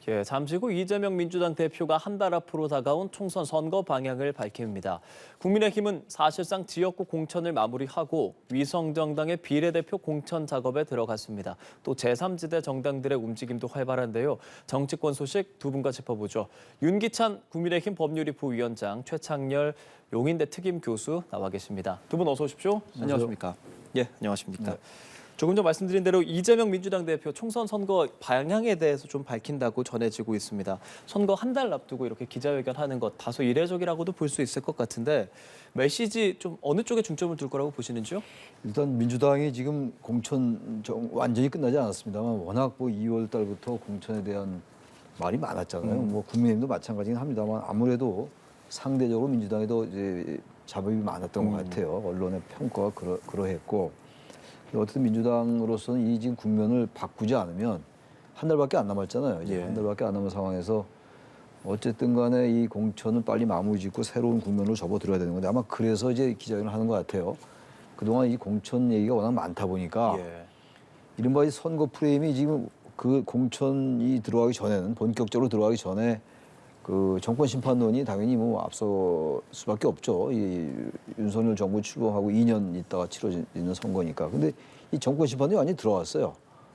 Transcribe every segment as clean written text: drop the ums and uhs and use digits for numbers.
예, 잠시 후 이재명 민주당 대표가 한 달 앞으로 다가온 총선 선거 방향을 밝힙니다. 국민의힘은 사실상 지역구 공천을 마무리하고 위성정당의 비례대표 공천 작업에 들어갔습니다. 또 제3지대 정당들의 움직임도 활발한데요. 정치권 소식 두 분과 짚어보죠. 윤기찬 국민의힘 법률위 부위원장, 최창렬 용인대 특임 교수 나와 계십니다. 두 분 어서 오십시오. 안녕하십니까? 예, 안녕하십니까? 네. 조금 전 말씀드린 대로 이재명 민주당 대표 총선 선거 방향에 대해서 좀 밝힌다고 전해지고 있습니다. 선거 한 달 앞두고 이렇게 기자회견하는 것 다소 이례적이라고도 볼 수 있을 것 같은데 메시지 좀 어느 쪽에 중점을 둘 거라고 보시는지요? 일단 민주당이 지금 공천 완전히 끝나지 않았습니다만 워낙 2월 달부터 공천에 대한 말이 많았잖아요. 국민의힘도 마찬가지긴 합니다만 아무래도 상대적으로 민주당이 더 이제 잡음이 많았던 것 같아요. 언론의 평가가 그러했고 어쨌든 민주당으로서는 이 지금 국면을 바꾸지 않으면 한 달밖에 안 남았잖아요. 이제 예. 한 달밖에 안 남은 상황에서 어쨌든 간에 이 공천을 빨리 마무리 짓고 새로운 국면으로 접어들어야 되는 건데 아마 그래서 이제 기자회견을 하는 것 같아요. 그동안 이 공천 얘기가 워낙 많다 보니까 예. 이른바 이 선거 프레임이 지금 그 공천이 들어가기 전에는 본격적으로 들어가기 전에 그 정권 심판론이 당연히 앞설 수밖에 없죠. 이 윤석열 정부 출범하고 2년 있다가 치러지는 선거니까. 근데 이 정권 심판론이 완전히 들어왔어요.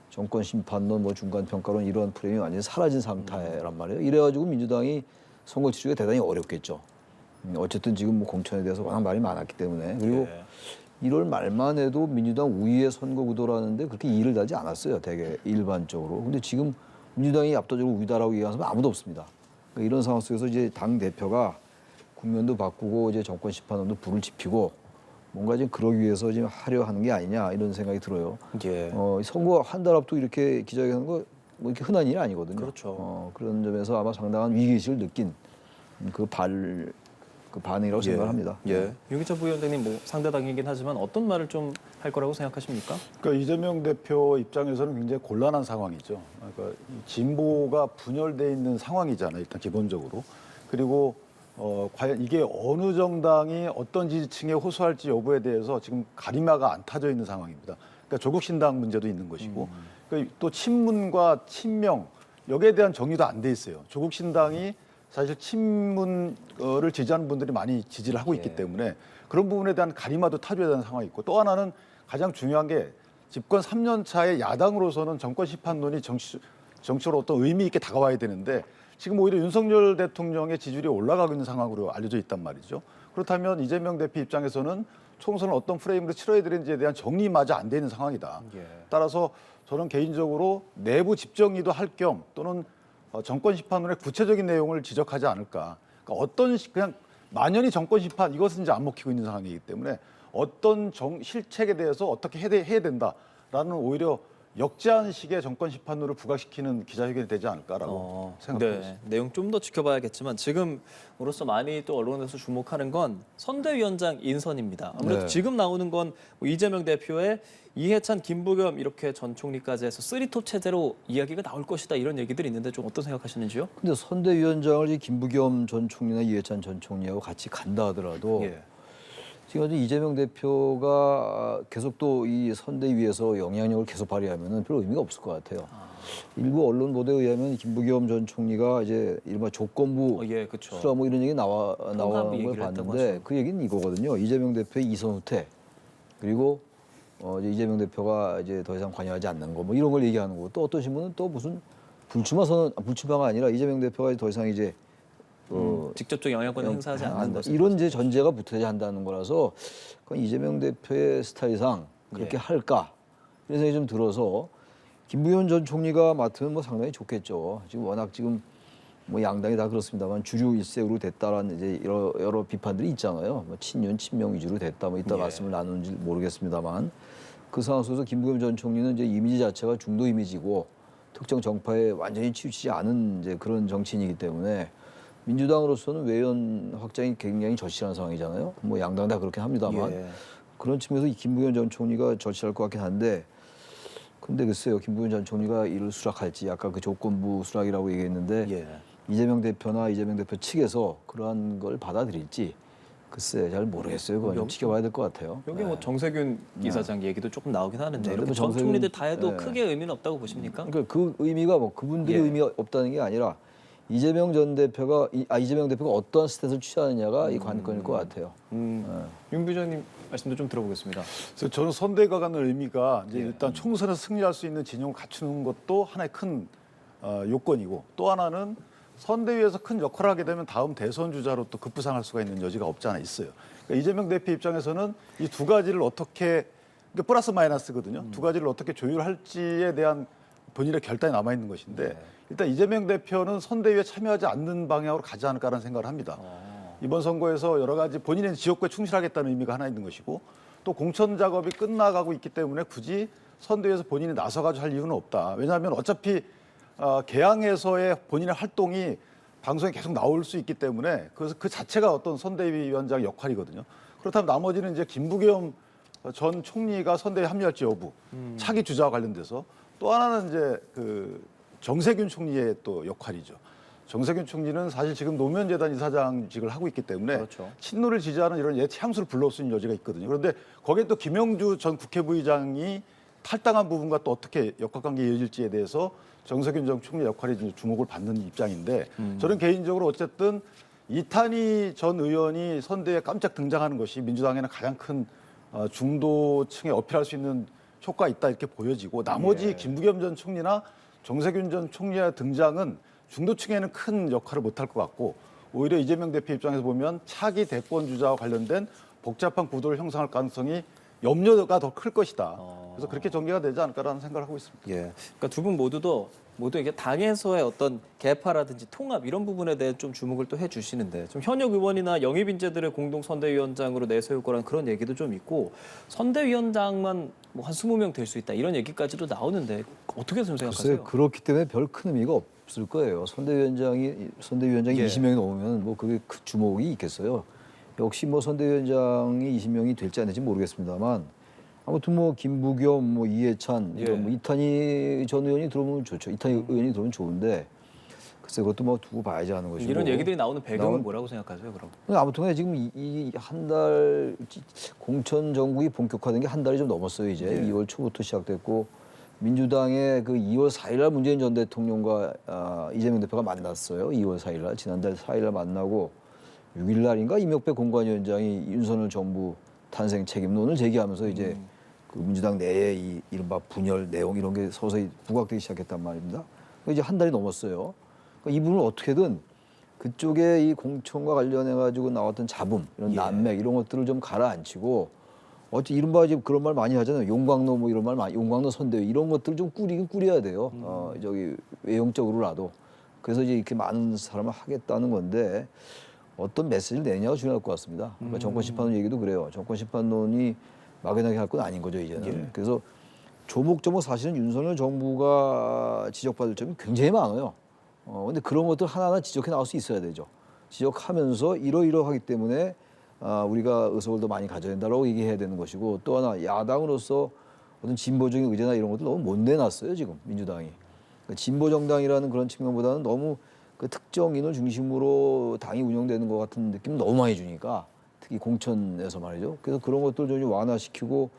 정권 심판론, 중간 평가론 이런 프레임이 완전히 사라진 상태란 말이에요. 이래가지고 민주당이 선거 치르기가 대단히 어렵겠죠. 어쨌든 지금 공천에 대해서 워낙 말이 많았기 때문에 그리고 예. 1월 말만 해도 민주당 우위의 선거 구도라는데 그렇게 이의를 달지 않았어요. 되게 일반적으로. 근데 지금 민주당이 압도적으로 우위다라고 얘기하는 사람 아무도 없습니다. 이런 상황 속에서 이제 당 대표가 국면도 바꾸고 이제 정권 심판원도 불을 지피고 뭔가 지금 그러기 위해서 지금 하려 하는 게 아니냐 이런 생각이 들어요. 예. 선거 한 달 앞두고 이렇게 기자회견하는 거 이렇게 흔한 일이 아니거든요. 그렇죠. 그런 점에서 아마 상당한 위기의식을 느낀 그 반응이라고 생각합니다. 예. 윤기찬 부위원장님 상대당이긴 하지만 어떤 말을 좀 할 거라고 생각하십니까? 그러니까 이재명 대표 입장에서는 굉장히 곤란한 상황이죠. 그러니까 진보가 분열돼 있는 상황이잖아요. 일단 기본적으로. 그리고 과연 이게 어느 정당이 어떤 지지층에 호소할지 여부에 대해서 지금 가리마가 안 타져 있는 상황입니다. 그러니까 조국 신당 문제도 있는 것이고 그러니까 또 친문과 친명 여기에 대한 정의도 안 돼 있어요. 조국 신당이 사실 친문을 지지하는 분들이 많이 지지를 하고 있기 때문에 그런 부분에 대한 가리마도 타줘야 되는 상황이 있고 또 하나는 가장 중요한 게 집권 3년 차의 야당으로서는 정권 심판론이 정치로 어떤 의미 있게 다가와야 되는데 지금 오히려 윤석열 대통령의 지지율이 올라가고 있는 상황으로 알려져 있단 말이죠. 그렇다면 이재명 대표 입장에서는 총선을 어떤 프레임으로 치러야 되는지에 대한 정리마저 안 되는 상황이다. 따라서 저는 개인적으로 내부 집정리도 할 겸 또는 정권 심판론의 구체적인 내용을 지적하지 않을까. 그러니까 그냥 만연히 정권 심판 이것은 이제 안 먹히고 있는 상황이기 때문에 어떤 실책에 대해서 어떻게 해야 된다라는 오히려 역제한식의 정권 심판론을 부각시키는 기자회견이 되지 않을까라고 생각합니다. 네, 내용 좀 더 지켜봐야겠지만 지금으로서 많이 또 언론에서 주목하는 건 선대위원장 인선입니다. 아무래도 네. 지금 나오는 건 이재명 대표의 이해찬, 김부겸 이렇게 전 총리까지 해서 쓰리톱 체제로 이야기가 나올 것이다 이런 얘기들이 있는데 좀 어떤 생각하시는지요? 근데 선대위원장을 이 김부겸 전 총리나 이해찬 전 총리하고 같이 간다 하더라도 지금 이재명 대표가 계속 또 이 선대위에서 영향력을 계속 발휘하면은 별 의미가 없을 것 같아요. 일부 언론 보도에 의하면 김부겸 전 총리가 이제 이른바 조건부 그렇죠. 수락 이런 얘기 나온 걸 얘기를 했다고 봤는데 하죠. 그 얘기는 이거거든요. 이재명 대표의 이선 후퇴 그리고 이제 이재명 대표가 이제 더 이상 관여하지 않는 거 이런 걸 얘기하는 거고 또 어떤 신문은 또 무슨 불출마가 아니라 이재명 대표가 더 이상 이제 직접적 영향권을 행사하지 않는 것을 이런 이제 전제가 붙어야 한다는 거라서 그건 이재명 대표의 스타일상 그렇게 할까 이런 생각이 좀 들어서 김부겸 전 총리가 맡으면 상당히 좋겠죠. 지금 워낙 지금 양당이 다 그렇습니다만 주류 일색으로 됐다라는 이제 여러 비판들이 있잖아요. 친윤 친명 위주로 됐다 이따 말씀을 나누는지 모르겠습니다만 그 상황 속에서 김부겸 전 총리는 이제 이미지 자체가 중도 이미지고 특정 정파에 완전히 치우치지 않은 이제 그런 정치인이기 때문에. 민주당으로서는 외연 확장이 굉장히 절실한 상황이잖아요. 양당 다 그렇긴 합니다만 그런 측면에서 김부겸 전 총리가 절실할 것 같긴 한데 근데 글쎄요 김부겸 전 총리가 이를 수락할지 아까 그 조건부 수락이라고 얘기했는데 이재명 대표나 이재명 대표 측에서 그러한 걸 받아들일지 글쎄 잘 모르겠어요. 그건 좀 여기- 지켜봐야 될 것 같아요. 여기 뭐 정세균 이사장 얘기도 조금 나오긴 하는데 네, 이렇게 뭐 전 정세균- 총리들 다 해도 네. 크게 의미는 없다고 보십니까? 그러니까 그 의미가 뭐 그분들이 예. 의미가 없다는 게 아니라 이재명 전 대표가 이재명 대표가 어떤 스탠스를 취하느냐가 이 관건일 것 같아요. 윤 부장님 말씀도 좀 들어보겠습니다. 그래서 저는 선대가 갖는 의미가 이제 예. 일단 총선에서 승리할 수 있는 진영을 갖추는 것도 하나의 큰 요건이고, 또 하나는 선대위에서 큰 역할을 하게 되면 다음 대선 주자로 또 급부상할 수가 있는 여지가 없지 않아 있어요. 그러니까 이재명 대표 입장에서는 이 두 가지를 어떻게, 그러니까 플러스 마이너스거든요. 두 가지를 어떻게 조율할지에 대한 본인의 결단이 남아 있는 것인데, 일단 이재명 대표는 선대위에 참여하지 않는 방향으로 가지 않을까라는 생각을 합니다. 이번 선거에서 여러 가지 본인의 지역구에 충실하겠다는 의미가 하나 있는 것이고, 또 공천 작업이 끝나가고 있기 때문에 굳이 선대위에서 본인이 나서가지고 할 이유는 없다. 왜냐하면 어차피 개항에서의 본인의 활동이 방송에 계속 나올 수 있기 때문에, 그래서 그 자체가 어떤 선대위원장 역할이거든요. 그렇다면 나머지는 이제 김부겸 전 총리가 선대위에 합류할지 여부, 차기 주자와 관련돼서, 또 하나는 이제 그 정세균 총리의 또 역할이죠. 정세균 총리는 사실 지금 노무현재단 이사장직을 하고 있기 때문에 그렇죠. 친노를 지지하는 이런 옛 향수를 불러올 수 있는 여지가 있거든요. 그런데 거기에 또 김영주 전 국회부의장이 탈당한 부분과 또 어떻게 역학관계가 이어질지에 대해서 정세균 전 총리 역할이 이제 주목을 받는 입장인데, 저는 개인적으로 어쨌든 이탄희 전 의원이 선대에 깜짝 등장하는 것이 민주당에는 가장 큰 중도층에 어필할 수 있는 효과가 있다 이렇게 보여지고, 나머지 김부겸 전 총리나 정세균 전 총리의 등장은 중도층에는 큰 역할을 못할 것 같고, 오히려 이재명 대표 입장에서 보면 차기 대권 주자와 관련된 복잡한 구도를 형성할 가능성이 염려가 더 클 것이다. 그래서 그렇게 전개가 되지 않을까라는 생각을 하고 있습니다. 예. 그러니까 두 분 모두 이게 당에서의 어떤 개파라든지 통합 이런 부분에 대해 좀 주목을 또 해주시는데, 좀 현역 의원이나 영입 인재들을 공동 선대위원장으로 내세울 거라는 그런 얘기도 좀 있고, 선대위원장만 뭐 한 20명 될 수 있다 이런 얘기까지도 나오는데 어떻게 좀 생각하세요? 글쎄 그렇기 때문에 별 큰 의미가 없을 거예요. 선대위원장이 예. 20명이 넘으면 뭐 그게 그 주목이 있겠어요. 역시 뭐 선대위원장이 20명이 될지 안 될지 모르겠습니다만, 아무튼 뭐 김부겸, 뭐 이해찬, 예. 뭐 이탄희 전 의원이 들어오면 좋죠. 이탄희 의원이 들어오면 좋은데, 글쎄 그것도 뭐 두고 봐야지 하는 것이고. 이런 얘기들이 나오는 배경은 나온- 뭐라고 생각하세요, 그럼? 아무튼 지금 이 한 달 공천 정국이 본격화된 게 한 달이 좀 넘었어요. 이제 예. 2월 초부터 시작됐고, 민주당의 그 2월 4일날 문재인 전 대통령과 이재명 대표가 만났어요. 2월 4일날 지난달 4일날 만나고 6일날인가 임혁배 공관위원장이 윤석열 정부 탄생 책임론을 제기하면서 이제 그 민주당 내에 이 이른바 분열 내용 이런 게 서서히 부각되기 시작했단 말입니다. 이제 한 달이 넘었어요. 그러니까 이분을 어떻게든 그쪽에 이 공천과 관련해 가지고 나왔던 잡음, 이런 난맥 이런 것들을 좀 가라앉히고, 어찌 이른바 지금 그런 말 많이 하잖아요. 용광로 뭐 이런 말 많이, 용광로 선대위 이런 것들을 좀 꾸리긴 꾸려야 돼요. 저기 외형적으로라도. 그래서 이제 이렇게 많은 사람을 하겠다는 건데, 어떤 메시지를 내냐가 중요할 것 같습니다. 그러니까 정권 심판론 얘기도 그래요. 정권 심판론이 막연하게 할 건 아닌 거죠 이제는. 예. 그래서 조목조목 사실은 윤석열 정부가 지적받을 점이 굉장히 많아요. 근데 그런 것들 하나하나 지적해 나올 수 있어야 되죠. 지적하면서 이러이러하기 때문에 우리가 의석을 더 많이 가져야 된다라고 얘기해야 되는 것이고, 또 하나 야당으로서 어떤 진보적인 의제나 이런 것들 너무 못 내놨어요 지금 민주당이. 그러니까 진보 정당이라는 그런 측면보다는 너무 그 특정인을 중심으로 당이 운영되는 것 같은 느낌 너무 많이 주니까, 특히 공천에서 말이죠. 그래서 그런 것들 좀 완화시키고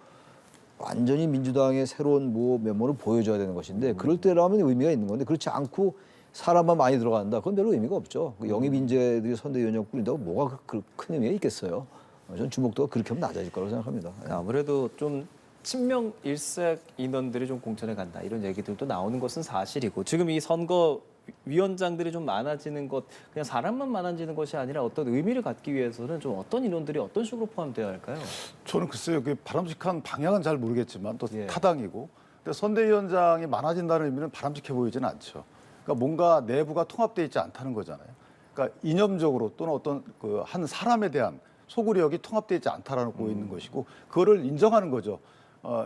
완전히 민주당의 새로운 뭐 면모를 보여줘야 되는 것인데, 그럴 때라면 의미가 있는 건데, 그렇지 않고 사람만 많이 들어간다, 그건 별로 의미가 없죠. 그 영입 인재들이 선대위원장 꾸린다고 뭐가 큰 의미가 있겠어요. 저는 주목도가 그렇게 하면 낮아질 거라고 생각합니다. 아무래도 좀 친명 일색 인원들이 좀 공천에 간다 이런 얘기들도 나오는 것은 사실이고, 지금 이 선거 위원장들이 좀 많아지는 것, 그냥 사람만 많아지는 것이 아니라 어떤 의미를 갖기 위해서는 좀 어떤 인원들이 어떤 식으로 포함되어야 할까요? 저는 글쎄요, 그 바람직한 방향은 잘 모르겠지만 또 예. 타당이고, 근데 선대위원장이 많아진다는 의미는 바람직해 보이지는 않죠. 그러니까 뭔가 내부가 통합되어 있지 않다는 거잖아요. 그러니까 이념적으로 또는 어떤 그 한 사람에 대한 소구력이 통합되어 있지 않다라고 있는 것이고, 그거를 인정하는 거죠.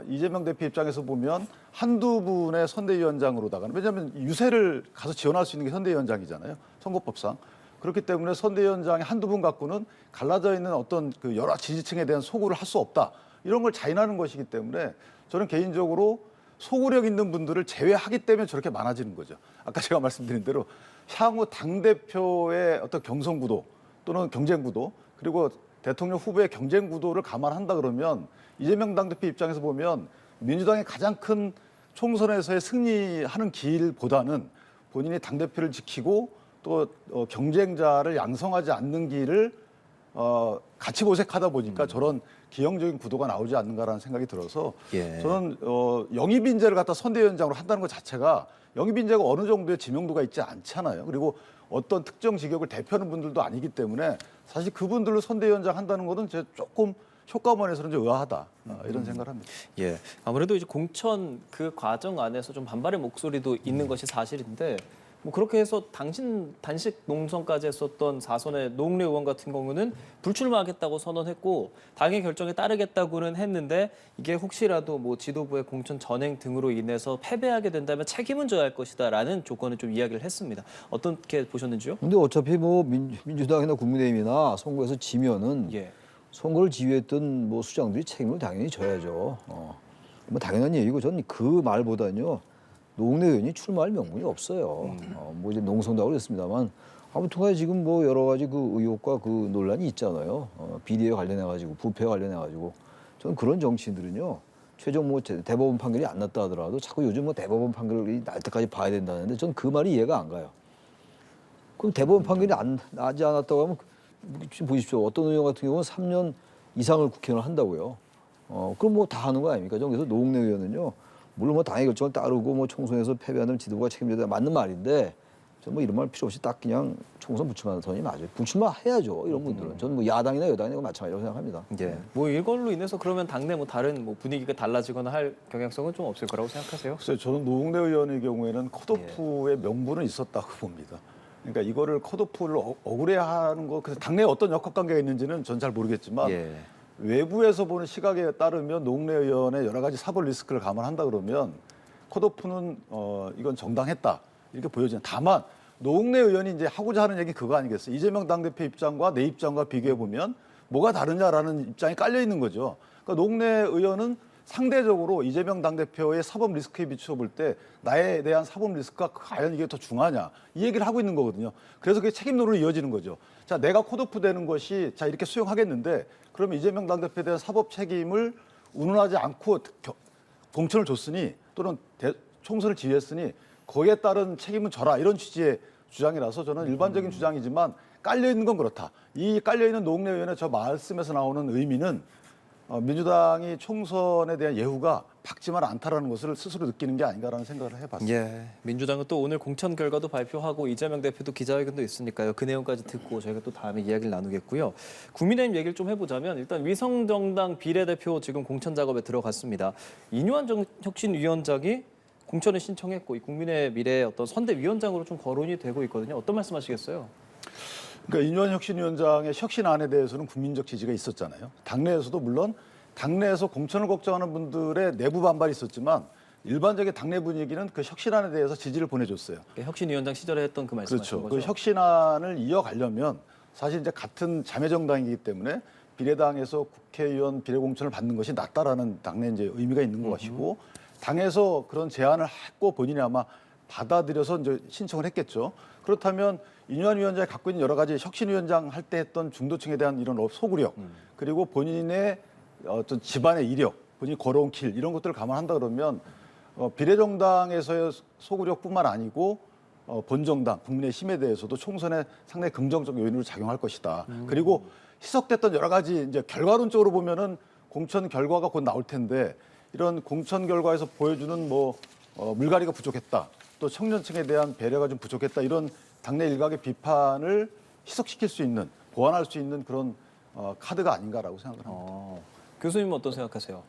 이재명 대표 입장에서 보면 한두 분의 선대위원장으로다가는, 왜냐하면 유세를 가서 지원할 수 있는 게 선대위원장이잖아요, 선거법상. 그렇기 때문에 선대위원장이 한두 분 갖고는 갈라져 있는 어떤 그 여러 지지층에 대한 소구를 할 수 없다, 이런 걸 자인하는 것이기 때문에, 저는 개인적으로 소구력 있는 분들을 제외하기 때문에 저렇게 많아지는 거죠. 아까 제가 말씀드린 대로 향후 당대표의 어떤 경선 구도 또는 경쟁 구도, 그리고 대통령 후보의 경쟁 구도를 감안한다 그러면 이재명 당대표 입장에서 보면 민주당의 가장 큰 총선에서의 승리하는 길보다는 본인이 당대표를 지키고 또 경쟁자를 양성하지 않는 길을 같이 모색하다 보니까 저런 기형적인 구도가 나오지 않는가라는 생각이 들어서 예. 저는 영입 인재를 갖다 선대위원장으로 한다는 것 자체가 영입 인재가 어느 정도의 지명도가 있지 않잖아요. 그리고 어떤 특정 직역을 대표하는 분들도 아니기 때문에 사실 그분들로 선대위원장 한다는 것은 제가 조금 효과면에서는 좀 의아하다 이런 생각을 합니다. 예, 아무래도 이제 공천 그 과정 안에서 좀 반발의 목소리도 있는 것이 사실인데 뭐 그렇게 해서 단식 농성까지 했었던 4선의 노웅래 의원 같은 경우는 불출마하겠다고 선언했고 당의 결정에 따르겠다고는 했는데 이게 혹시라도 뭐 지도부의 공천 전행 등으로 인해서 패배하게 된다면 책임은 져야 할 것이다라는 조건을 좀 이야기를 했습니다. 어떻게 보셨는지요? 근데 어차피 뭐 민주당이나 국민의힘이나 선거에서 지면은 예. 선거를 지휘했던 뭐 수장들이 책임을 당연히 져야죠. 뭐 당연한 얘기고 저는 그 말보다는요. 노웅래 의원이 출마할 명분이 없어요. 뭐 이제 농성다고 그랬습니다만 아무튼간에 지금 뭐 여러 가지 그 의혹과 그 논란이 있잖아요. 비리에 관련해 가지고 부패와 관련해 가지고 저는 그런 정치인들은요. 최종 뭐 대법원 판결이 안 났다 하더라도 자꾸 요즘 뭐 대법원 판결이 날 때까지 봐야 된다는데 저는 그 말이 이해가 안 가요. 그럼 대법원 판결이 나지 않았다고 하면 지금 보십시오. 어떤 의원 같은 경우는 3년 이상을 국회의원을 한다고요. 그럼 뭐 다 하는 거 아닙니까? 그래서 노웅래 의원은요. 물론 뭐 당의 결정을 따르고 뭐 총선에서 패배하면 지도부가 책임져야 맞는 말인데 저는 뭐 이런 말 필요 없이 딱 그냥 총선 불출마하는 선이 맞아요. 불출마해야죠. 이런 분들은. 저는 뭐 야당이나 여당이나 마찬가지라고 생각합니다. 예. 뭐 이걸로 인해서 그러면 당내 뭐 다른 뭐 분위기가 달라지거나 할 경향성은 좀 없을 거라고 생각하세요? 글쎄요, 저는 노웅래 의원의 경우에는 컷오프의 명분은 있었다고 봅니다. 그러니까 이거를 컷오프를 억울해하는 거, 그래서 당내에 어떤 역학관계가 있는지는 전 잘 모르겠지만 예. 외부에서 보는 시각에 따르면 노웅래 의원의 여러 가지 사법 리스크를 감안한다 그러면 컷오프는 이건 정당했다 이렇게 보여지는. 다만 노웅래 의원이 이제 하고자 하는 얘기 그거 아니겠어요? 이재명 당대표 입장과 내 입장과 비교해 보면 뭐가 다르냐라는 입장이 깔려 있는 거죠. 그러니까 노웅래 의원은 상대적으로 이재명 당대표의 사법 리스크에 비추어 볼 때 나에 대한 사법 리스크가 과연 이게 더 중하냐 이 얘기를 하고 있는 거거든요. 그래서 그게 책임론으로 이어지는 거죠. 자, 내가 컷오프 되는 것이 자 이렇게 수용하겠는데 그러면 이재명 당대표에 대한 사법 책임을 운운하지 않고 공천을 줬으니 또는 총선을 지휘했으니 거기에 따른 책임은 져라 이런 취지의 주장이라서 저는 일반적인 주장이지만 깔려 있는 건 그렇다. 이 깔려 있는 노웅래 의원의 저 말씀에서 나오는 의미는 민주당이 총선에 대한 예후가 밝지만 않다라는 것을 스스로 느끼는 게 아닌가라는 생각을 해봤습니다. 예, 민주당은 또 오늘 공천 결과도 발표하고 이재명 대표도 기자회견도 있으니까요. 그 내용까지 듣고 저희가 또 다음에 이야기를 나누겠고요. 국민의힘 얘기를 좀 해보자면 일단 위성정당 비례대표 지금 공천 작업에 들어갔습니다. 이뉴한 혁신위원장이 공천을 신청했고 이 국민의 미래의 어떤 선대위원장으로 좀 거론이 되고 있거든요. 어떤 말씀하시겠어요? 그러니까 이뉴한 혁신위원장의 혁신안에 대해서는 국민적 지지가 있었잖아요. 당내에서도 물론 당내에서 공천을 걱정하는 분들의 내부 반발이 있었지만 일반적인 당내 분위기는 그 혁신안에 대해서 지지를 보내줬어요. 혁신위원장 시절에 했던 그 말씀하신 그렇죠. 거죠? 그 혁신안을 이어가려면 사실 이제 같은 자매 정당이기 때문에 비례당에서 국회의원 비례 공천을 받는 것이 낫다라는 당내 이제 의미가 있는 것이고 당에서 그런 제안을 했고 본인이 아마 받아들여서 이제 신청을 했겠죠. 그렇다면 이뉴한 위원장이 갖고 있는 여러 가지 혁신위원장 할 때 했던 중도층에 대한 이런 소구력 그리고 본인의 어떤 집안의 이력, 본인이 걸어온 길 이런 것들을 감안한다 그러면 비례정당에서의 소구력뿐만 아니고 본정당, 국민의힘에 대해서도 총선에 상당히 긍정적 요인으로 작용할 것이다. 그리고 희석됐던 여러 가지 이제 결과론적으로 보면은 공천 결과가 곧 나올 텐데 이런 공천 결과에서 보여주는 뭐 물갈이가 부족했다. 또 청년층에 대한 배려가 좀 부족했다. 이런 당내 일각의 비판을 희석시킬 수 있는, 보완할 수 있는 그런 카드가 아닌가라고 생각을 합니다. 교수님은 어떤 생각하세요?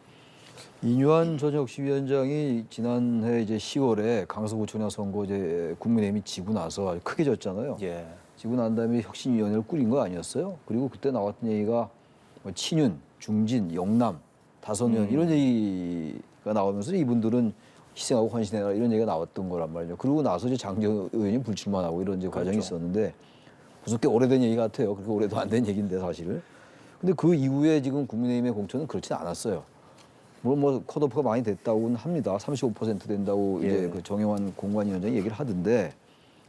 이뉴한 전 혁신위원장이 지난해 이제 10월에 강서구청장 선거 이제 국민의힘이 지고 나서 아주 크게 졌잖아요. 예. 지고 난 다음에 혁신위원회를 꾸린 거 아니었어요? 그리고 그때 나왔던 얘기가 뭐 친윤, 중진, 영남, 다선의원 이런 얘기가 나오면서 이분들은 희생하고 헌신해라 이런 얘기가 나왔던 거란 말이죠. 그러고 나서 이제 장재원 의원이 불출마하고 이런 이제 과정이 있었는데 무슨 꽤 오래된 얘기 같아요. 그렇게 오래도 안 된 얘기인데 사실은. 근데 그 이후에 지금 국민의힘의 공천은 그렇진 않았어요. 물론 뭐 컷오프가 많이 됐다고는 합니다. 35% 된다고 이제 그 정영환 공관위원장이 얘기를 하던데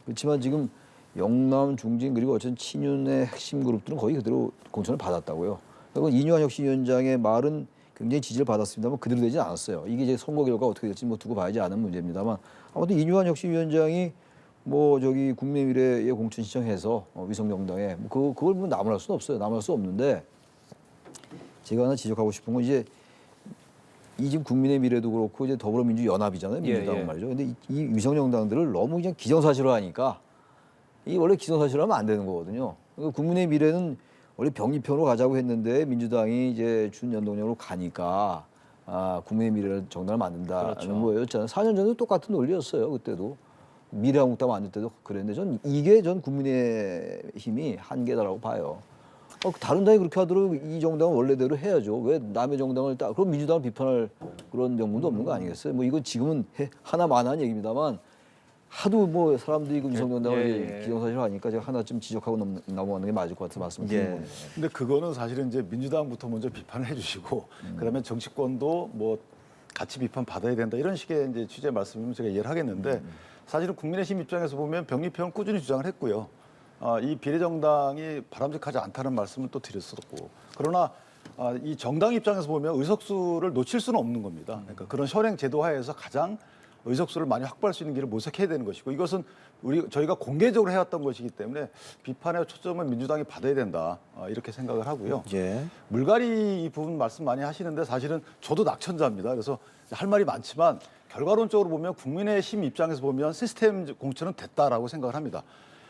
그렇지만 지금 영남, 중진 그리고 어쨌든 친윤의 핵심 그룹들은 거의 그대로 공천을 받았다고요. 그리고 이뉴한 혁신위원장의 말은 굉장히 지지를 받았습니다만 그대로 되지 않았어요. 이게 이제 선거 결과 어떻게 될지 뭐 두고 봐야지 않은 문제입니다만 아무튼 이뉴한 혁신위원장이 뭐 저기 국민미래에 공천 신청해서 위성정당에 그걸 뭐 나무랄 수는 없어요. 나무랄 수 없는데 제가 하나 지적하고 싶은 건 이제 이 지금 국민의 미래도 그렇고 이제 더불어민주연합이잖아요. 민주당은 예. 말이죠. 근데 이 위성정당들을 너무 그냥 기정사실화하니까 이 원래 기정사실화하면 안 되는 거거든요. 그러니까 국민의 미래는 원래 병립편으로 가자고 했는데 민주당이 이제 준연동형으로 가니까 국민의 미래를 정당을 만든다는 그렇죠. 거였잖아요. 4년 전에도 똑같은 논리였어요. 그때도 미래한국당 만들 때도 그랬는데 전 이게 전 국민의 힘이 한계다라고 봐요. 다른 당이 그렇게 하도록 이 정당은 원래대로 해야죠. 왜 남의 정당을 그럼 민주당을 비판할 그런 명분도 없는 거 아니겠어요? 뭐 이거 지금은 하나만한 얘기입니다만 하도 뭐 사람들이 그 위성정당을 기정사실화하니까 제가 하나쯤 지적하고 넘어가는 게 맞을 것 같아서 말씀드리는 겁니다. 근데 그거는 사실은 이제 민주당부터 먼저 비판을 해주시고 그다음에 정치권도 뭐 같이 비판 받아야 된다 이런 식의 이제 취지의 말씀이면 제가 이해를 하겠는데 사실은 국민의힘 입장에서 보면 병립형은 꾸준히 주장을 했고요. 이 비례정당이 바람직하지 않다는 말씀을 또 드렸었고 그러나 이 정당 입장에서 보면 의석수를 놓칠 수는 없는 겁니다. 그러니까 그런 현행 제도 하에서 가장 의석수를 많이 확보할 수 있는 길을 모색해야 되는 것이고 이것은 저희가 공개적으로 해왔던 것이기 때문에 비판의 초점은 민주당이 받아야 된다 이렇게 생각을 하고요. 물갈이 이 부분 말씀 많이 하시는데 사실은 저도 낙천자입니다. 그래서 할 말이 많지만 결과론적으로 보면 국민의힘 입장에서 보면 시스템 공천은 됐다라고 생각을 합니다.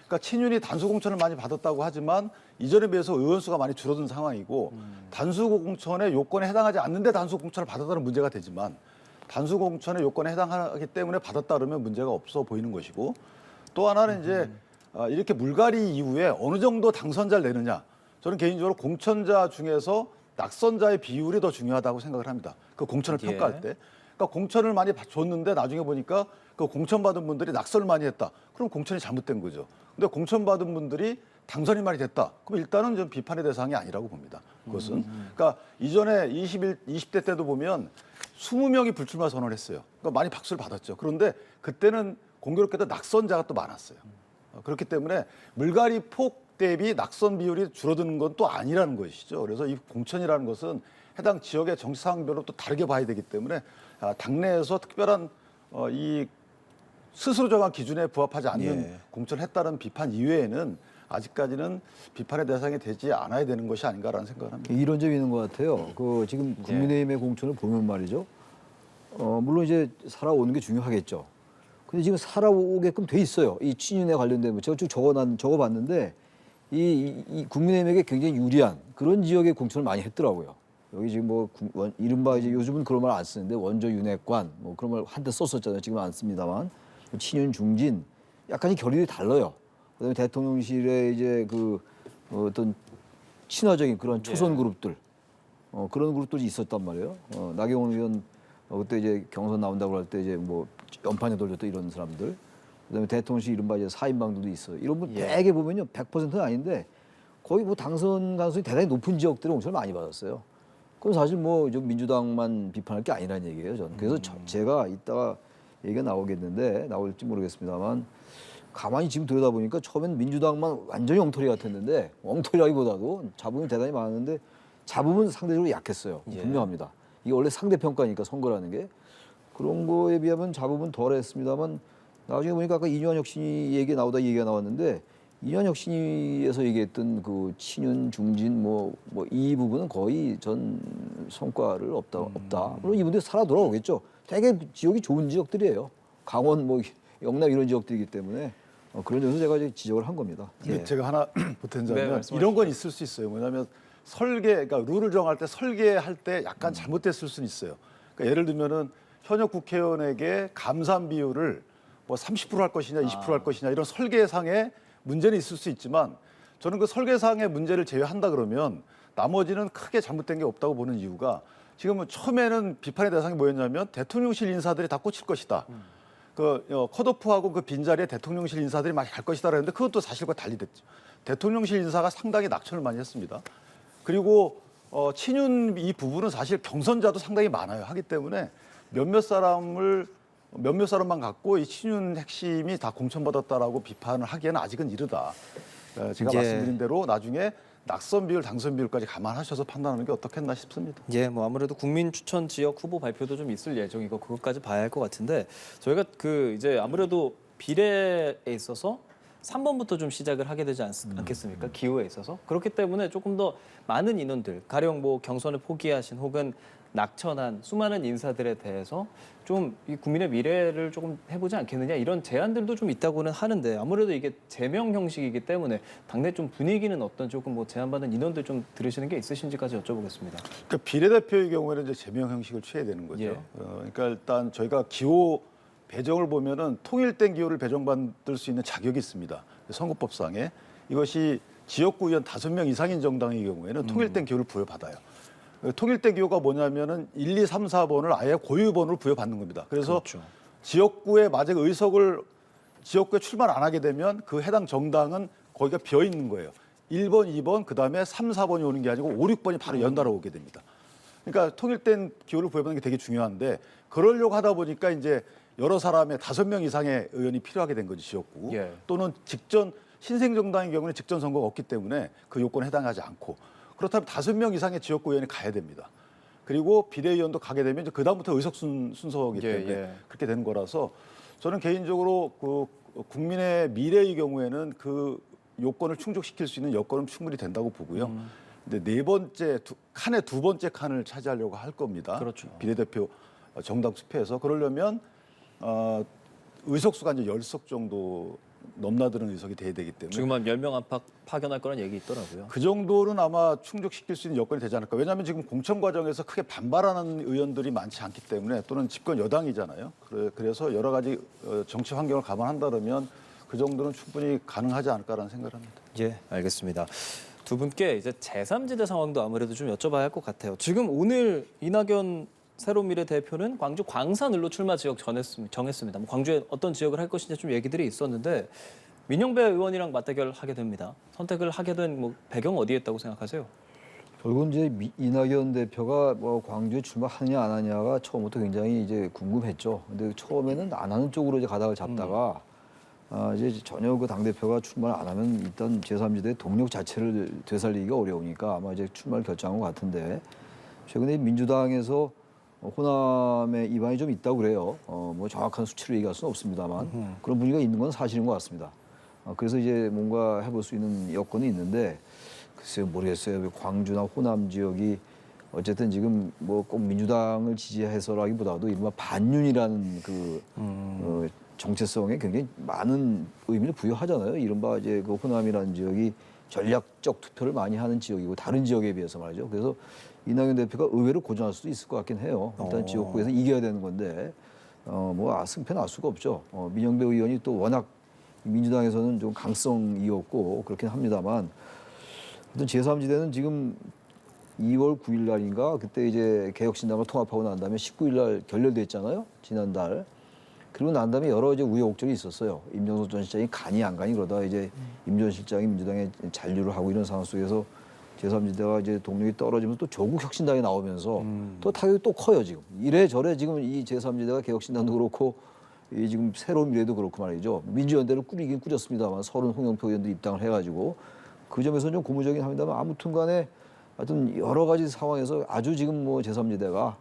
그러니까 친윤이 단수 공천을 많이 받았다고 하지만 이전에 비해서 의원 수가 많이 줄어든 상황이고 단수 공천의 요건에 해당하지 않는데 단수 공천을 받았다는 문제가 되지만 단수 공천의 요건에 해당하기 때문에 받았다 그러면 문제가 없어 보이는 것이고 또 하나는 이제 이렇게 물갈이 이후에 어느 정도 당선자를 내느냐 저는 개인적으로 공천자 중에서 낙선자의 비율이 더 중요하다고 생각을 합니다. 그 공천을 평가할 때. 그러니까 공천을 많이 줬는데 나중에 보니까 그 공천받은 분들이 낙선을 많이 했다. 그럼 공천이 잘못된 거죠. 근데 공천받은 분들이 당선이 많이 됐다. 그럼 일단은 좀 비판의 대상이 아니라고 봅니다. 그것은. 그러니까 이전에 20대 때도 보면 20명이 불출마 선언을 했어요. 그러니까 많이 박수를 받았죠. 그런데 그때는 공교롭게도 낙선자가 또 많았어요. 그렇기 때문에 물갈이 폭 대비 낙선 비율이 줄어드는 건 또 아니라는 것이죠. 그래서 이 공천이라는 것은 해당 지역의 정치 상황별로 또 다르게 봐야 되기 때문에 당내에서 특별한 이 스스로 정한 기준에 부합하지 않는 공천을 했다는 비판 이외에는 아직까지는 비판의 대상이 되지 않아야 되는 것이 아닌가라는 생각을 합니다. 이런 점이 있는 것 같아요. 그 지금 국민의힘의 공천을 보면 말이죠. 물론 이제 살아오는 게 중요하겠죠. 근데 지금 살아오게끔 돼 있어요. 이 친윤에 관련된 거. 제가 쭉 적어봤는데 이 국민의힘에게 굉장히 유리한 그런 지역의 공천을 많이 했더라고요. 여기 지금 뭐 이른바 이제 요즘은 그런 말 안 쓰는데 원조 윤핵관 뭐 그런 말 한때 썼었잖아요. 지금 안 씁니다만 친윤 중진 약간의 결이 달라요. 그다음에 대통령실에 이제 그 어떤 친화적인 그런 초선 그룹들 그런 그룹들이 있었단 말이에요. 나경원 의원 그때 이제 경선 나온다고 할 때 이제 뭐 연판에 돌렸던 이런 사람들. 그다음에 대통령실 이른바 이제 사인방들도 있어요. 이런 분 대개 보면요 100%는 아닌데 거의 뭐 당선 가능성이 대단히 높은 지역들에 공천을 많이 받았어요. 그건 사실 뭐 좀 민주당만 비판할 게 아니라는 얘기예요. 저는. 그래서 제가 이따가 얘기가 나오겠는데 나올지 모르겠습니다만 가만히 지금 들여다보니까 처음엔 민주당만 완전히 엉터리 같았는데 엉터리라기보다도 잡음이 대단히 많았는데 잡음은 상대적으로 약했어요. 분명합니다. 이게 원래 상대평가니까 선거라는 게 그런 거에 비하면 잡음은 덜했습니다만 나중에 보니까 아까 이뉴한 혁신위 얘기가 나왔는데 이뉴한 혁신위에서 얘기했던 그 친윤 중진 뭐 이 부분은 거의 전 성과를 없다. 물론 이분들이 살아 돌아오겠죠. 되게 지역이 좋은 지역들이에요. 강원 뭐 영남 이런 지역들이기 때문에 그런 점에서 제가 이제 지적을 한 겁니다. 제가 하나 보탠자면 이런 건 있을 수 있어요. 뭐냐면 그러니까 룰을 정할 때 설계할 때 약간 잘못됐을 수는 있어요. 그러니까 예를 들면은 현역 국회의원에게 감산 비율을 뭐 30%할 것이냐 20%할 것이냐 이런 설계상의 문제는 있을 수 있지만 저는 그 설계상의 문제를 제외한다 그러면 나머지는 크게 잘못된 게 없다고 보는 이유가 지금 처음에는 비판의 대상이 뭐였냐면 대통령실 인사들이 다 꽂힐 것이다. 컷오프하고 그 빈자리에 대통령실 인사들이 많이 갈 것이다 그랬는데 그것도 사실과 달리 됐죠. 대통령실 인사가 상당히 낙천을 많이 했습니다. 그리고 친윤 이 부분은 사실 경선자도 상당히 많아요. 하기 때문에 몇몇 사람을 몇몇 사람만 갖고 이 친윤 핵심이 다 공천받았다라고 비판을 하기에는 아직은 이르다. 제가 예. 말씀드린 대로 나중에 낙선 비율, 당선 비율까지 감안하셔서 판단하는 게 어떻겠나 싶습니다. 예, 뭐 아무래도 국민 추천 지역 후보 발표도 좀 있을 예정이고 그것까지 봐야 할 것 같은데 저희가 이제 아무래도 비례에 있어서 3번부터 좀 시작을 하게 되지 않겠습니까? 기호에 있어서. 그렇기 때문에 조금 더 많은 인원들, 가령 뭐 경선을 포기하신 혹은 낙천한 수많은 인사들에 대해서 좀 이 국민의 미래를 조금 해보지 않겠느냐 이런 제안들도 좀 있다고는 하는데 아무래도 이게 제명 형식이기 때문에 당내 좀 분위기는 어떤 조금 뭐 제안받은 인원들 좀 들으시는 게 있으신지까지 여쭤보겠습니다. 그러니까 비례대표의 경우에는 이제 제명 형식을 취해야 되는 거죠. 예. 그러니까 일단 저희가 기호 배정을 보면은 통일된 기호를 배정받을 수 있는 자격이 있습니다. 선거법상에 이것이 지역구 의원 5명 이상인 정당의 경우에는 통일된 기호를 부여받아요. 통일된 기호가 뭐냐면은 1, 2, 3, 4번을 아예 고유번호로 부여받는 겁니다. 그래서 그렇죠. 지역구에 만약 의석을 지역구에 출마를 안 하게 되면 그 해당 정당은 거기가 비어 있는 거예요. 1번, 2번, 그다음에 3, 4번이 오는 게 아니고 5, 6번이 바로 연달아 오게 됩니다. 그러니까 통일된 기호를 부여받는 게 되게 중요한데 그러려고 하다 보니까 이제 여러 사람의 5명 이상의 의원이 필요하게 된 거지 지역구. 예. 또는 직전 신생정당의 경우는 직전 선거가 없기 때문에 그 요건에 해당하지 않고 그렇다면 5명 이상의 지역구 의원이 가야 됩니다. 그리고 비대위원도 가게 되면 이제 그다음부터 의석 순서이기 때문에 예. 그렇게 되는 거라서 저는 개인적으로 그 국민의 미래의 경우에는 그 요건을 충족시킬 수 있는 여건은 충분히 된다고 보고요. 근데 네 번째 칸의 두 번째 칸을 차지하려고 할 겁니다. 그렇죠. 비례대표 정당 투표에서 그러려면 의석수가 이제 10석 정도 넘나드는 의석이 돼야 되기 때문에 지금 한 10명 안팎 파견할 거란 얘기 있더라고요. 그 정도는 아마 충족시킬 수 있는 여건이 되지 않을까. 왜냐하면 지금 공천 과정에서 크게 반발하는 의원들이 많지 않기 때문에 또는 집권 여당이잖아요. 그래서 여러 가지 정치 환경을 감안한다면 그 정도는 충분히 가능하지 않을까라는 생각을 합니다. 예, 알겠습니다. 두 분께 이제 제3지대 상황도 아무래도 좀 여쭤봐야 할 것 같아요. 지금 오늘 이낙연 새로미래 대표는 광주 광산을로 출마 지역 정했습니다. 뭐 광주에 어떤 지역을 할 것인지 좀 얘기들이 있었는데 민영배 의원이랑 맞대결하게 됩니다. 선택을 하게 된 뭐 배경 어디에 있다고 생각하세요? 결국은 이제 이낙연 대표가 뭐 광주에 출마하느냐 안 하느냐가 처음부터 굉장히 이제 궁금했죠. 근데 처음에는 안 하는 쪽으로 이제 가닥을 잡다가 이제 전혀 그 당 대표가 출마를 안 하면 일단 제3지대 동력 자체를 되살리기가 어려우니까 아마 이제 출마를 결정한 것 같은데 최근에 민주당에서 호남에 이반이 좀 있다고 그래요. 뭐 정확한 수치를 얘기할 수는 없습니다만 그런 분위기가 있는 건 사실인 것 같습니다. 그래서 이제 뭔가 해볼 수 있는 여건이 있는데 글쎄요 모르겠어요. 광주나 호남 지역이 어쨌든 지금 뭐 꼭 민주당을 지지해서라기보다도 이른바 반윤이라는 그 정체성에 굉장히 많은 의미를 부여하잖아요. 이른바 이제 그 호남이라는 지역이 전략적 투표를 많이 하는 지역이고 다른 지역에 비해서 말이죠. 그래서 이낙연 대표가 의외로 고전할 수도 있을 것 같긴 해요. 일단 지역구에서 이겨야 되는 건데 뭐 승패는 알 수가 없죠. 민영배 의원이 또 워낙 민주당에서는 좀 강성이었고 그렇긴 합니다만 하여튼 제3지대는 지금 2월 9일 날인가 그때 이제 개혁신당을 통합하고 난 다음에 19일 날 결렬됐잖아요. 지난달. 그리고 난 다음에 여러 이제 우여곡절이 있었어요. 임종석 전 실장이 가니 안 가니 그러다 이제 임 전 실장이 민주당에 잔류를 하고 이런 상황 속에서 제3지대가 이제 동력이 떨어지면서 또 조국 혁신당이 나오면서 또 타격이 또 커요 지금. 이래저래 지금 이 제3지대가 개혁신당도 그렇고 이 지금 새로운 미래도 그렇고 말이죠. 민주연대를 꾸리긴 꾸렸습니다만 서른 홍영표 의원도 입당을 해가지고 그 점에서는 좀 고무적이긴 합니다만 아무튼간에 하여튼 여러 가지 상황에서 아주 지금 뭐 제3지대가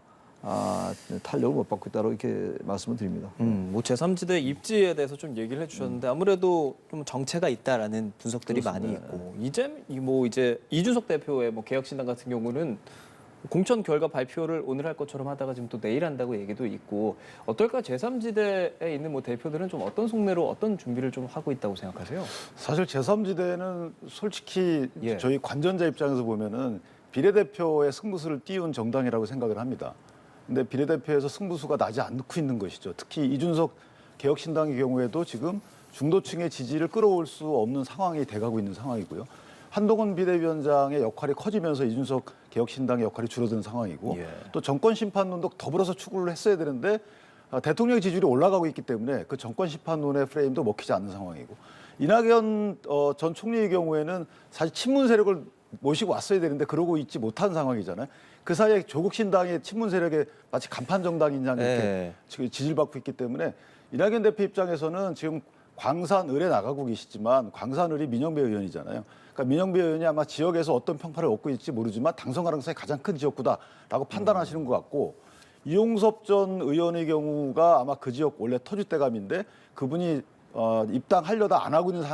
탄력을 못 받고 있다고 이렇게 말씀을 드립니다. 뭐 제3지대 입지에 대해서 좀 얘기를 해주셨는데 아무래도 좀 정체가 있다라는 분석들이 많이 있고 이제 이준석 대표의 뭐 개혁신당 같은 경우는 공천 결과 발표를 오늘 할 것처럼 하다가 지금 또 내일 한다고 얘기도 있고 어떨까 제3지대에 있는 뭐 대표들은 좀 어떤 속내로 어떤 준비를 좀 하고 있다고 생각하세요? 사실 제3지대는 솔직히 예. 저희 관전자 입장에서 보면은 비례대표의 승부수를 띄운 정당이라고 생각을 합니다. 근데 비례대표에서 승부수가 나지 않고 있는 것이죠. 특히 이준석 개혁신당의 경우에도 지금 중도층의 지지를 끌어올 수 없는 상황이 돼가고 있는 상황이고요. 한동훈 비대위원장의 역할이 커지면서 이준석 개혁신당의 역할이 줄어드는 상황이고 예. 또 정권심판론도 더불어서 추구를 했어야 되는데 대통령의 지지율이 올라가고 있기 때문에 그 정권심판론의 프레임도 먹히지 않는 상황이고 이낙연 전 총리의 경우에는 사실 친문 세력을 모시고 왔어야 되는데 그러고 있지 못한 상황이잖아요. 그 사이에 조국 신당의 친문 세력에 마치 간판 정당이냐 이렇게 네. 지금 지지받고 있기 때문에 이낙연 대표 입장에서는 지금 광산을에 나가고 계시지만 광산을이 민영배 의원이잖아요. 그러니까 민영배 의원이 아마 지역에서 어떤 평판을 얻고 있을지 모르지만 당선 가능성이 가장 큰 지역구다라고 판단하시는 것 같고 이용섭 전 의원의 경우가 아마 그 지역 원래 터줏대감인데 그분이 입당하려다 안 하고 있는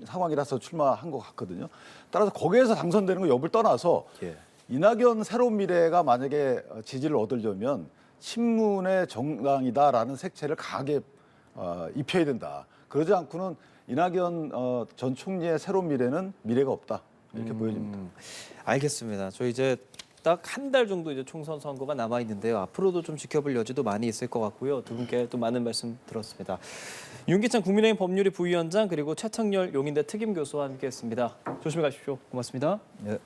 상황이라서 출마한 것 같거든요. 따라서 거기에서 당선되는 거 여부를 떠나서 예. 이낙연 새로운 미래가 만약에 지지를 얻으려면 친문의 정당이다라는 색채를 강하게 입혀야 된다. 그러지 않고는 이낙연 전 총리의 새로운 미래는 미래가 없다. 이렇게 보여집니다. 알겠습니다. 저 이제 딱 한 달 정도 이제 총선 선거가 남아 있는데요. 앞으로도 좀 지켜볼 여지도 많이 있을 것 같고요. 두 분께 또 많은 말씀 들었습니다. 윤기찬 국민의힘 법률위 부위원장 그리고 최창렬 용인대 특임 교수와 함께했습니다. 조심히 가십시오. 고맙습니다. 예.